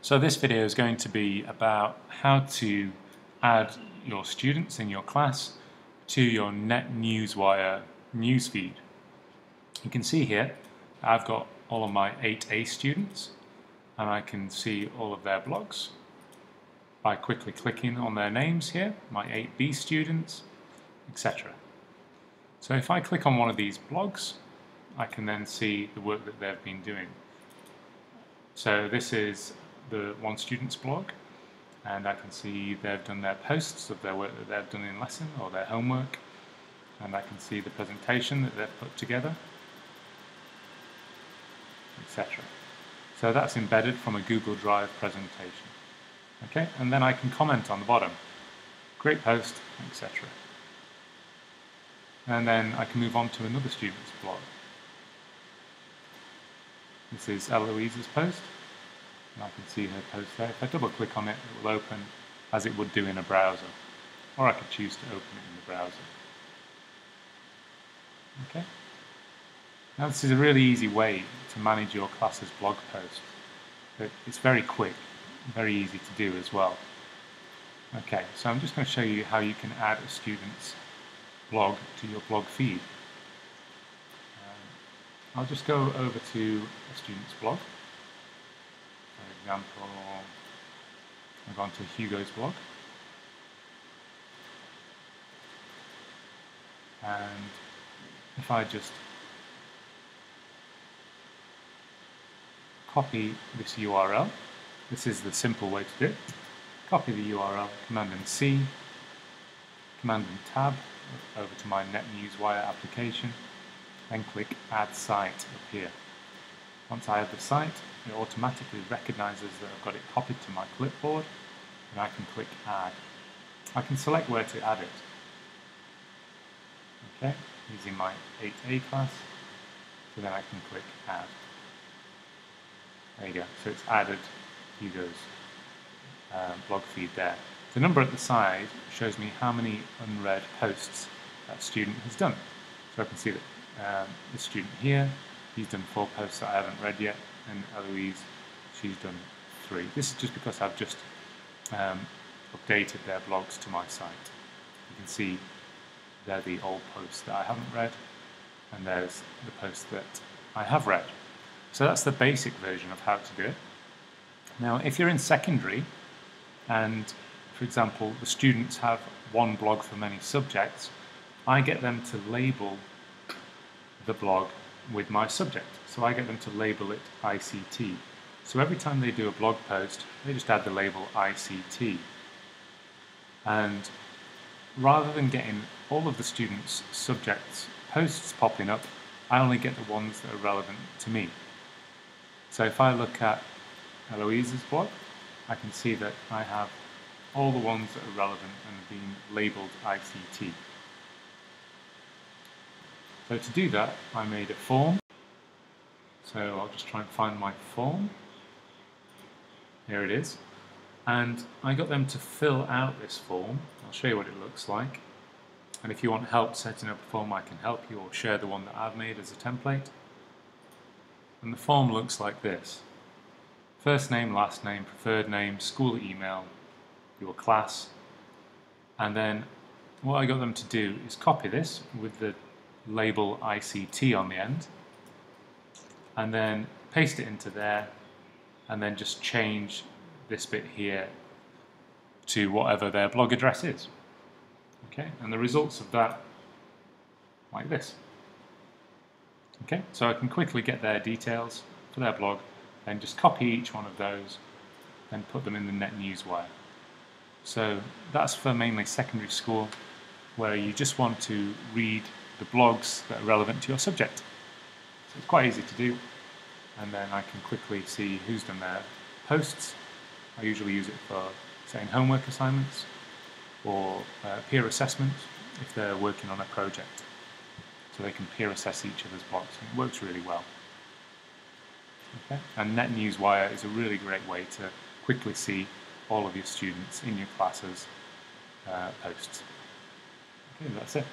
So this video is going to be about how to add your students in your class to your NetNewsWire newsfeed. You can see here I've got all of my 8A students and I can see all of their blogs by quickly clicking on their names here, my 8B students, etc. So if I click on one of these blogs, I can then see the work that they've been doing. So this is the one student's blog, and I can see they've done their posts of their work that they've done in lesson or their homework, and I can see the presentation that they've put together, etc. So that's embedded from a Google Drive presentation. Okay, and then I can comment on the bottom, great post, etc. And then I can move on to another student's blog. This is Eloise's post, and I can see her post there. If I double click on it, it will open as it would do in a browser, or I could choose to open it in the browser. Okay. Now this is a really easy way to manage your class's blog post. It's very quick, very easy to do as well. Okay, so I'm just going to show you how you can add a student's blog to your blog feed. I'll just go over to a student's blog. For example, I've gone to Hugo's blog. And if I just copy this URL, this is the simple way to do it. Copy the URL, Command and C, Command and Tab, over to my NetNewsWire application, then click Add Site up here. Once I add the site, it automatically recognizes that I've got it copied to my clipboard, and I can click Add. I can select where to add it. Okay, using my 8A class, so then I can click Add. There you go, so it's added Hugo's blog feed there. The number at the side shows me how many unread posts that student has done. So I can see that this student here, he's done 4 posts that I haven't read yet, and Eloise, she's done 3. This is just because I've just updated their blogs to my site. You can see they're the old posts that I haven't read, and there's the posts that I have read. So that's the basic version of how to do it. Now, if you're in secondary, and for example, the students have one blog for many subjects, I get them to label the blog with my subject. So I get them to label it ICT. So every time they do a blog post, they just add the label ICT. And rather than getting all of the students' subjects posts popping up, I only get the ones that are relevant to me. So if I look at Eloise's blog, I can see that I have all the ones that are relevant and have been labelled ICT. So to do that, I made a form. So I'll just try and find my form. Here it is. And I got them to fill out this form. I'll show you what it looks like. And if you want help setting up a form, I can help you, or share the one that I've made as a template. And the form looks like this. First name, last name, preferred name, school email, your class, and then what I got them to do is copy this with the label ICT on the end, and then paste it into there, and then just change this bit here to whatever their blog address is. Okay, and the results of that, like this. Okay, so I can quickly get their details for their blog, then just copy each one of those, then put them in the NetNewsWire. So that's for mainly secondary school, where you just want to read the blogs that are relevant to your subject. So it's quite easy to do, and then I can quickly see who's done their posts. I usually use it for setting homework assignments or peer assessment if they're working on a project. So they can peer assess each other's blogs, and it works really well. Okay. And NetNewsWire is a really great way to quickly see all of your students in your classes' posts. Okay, that's it.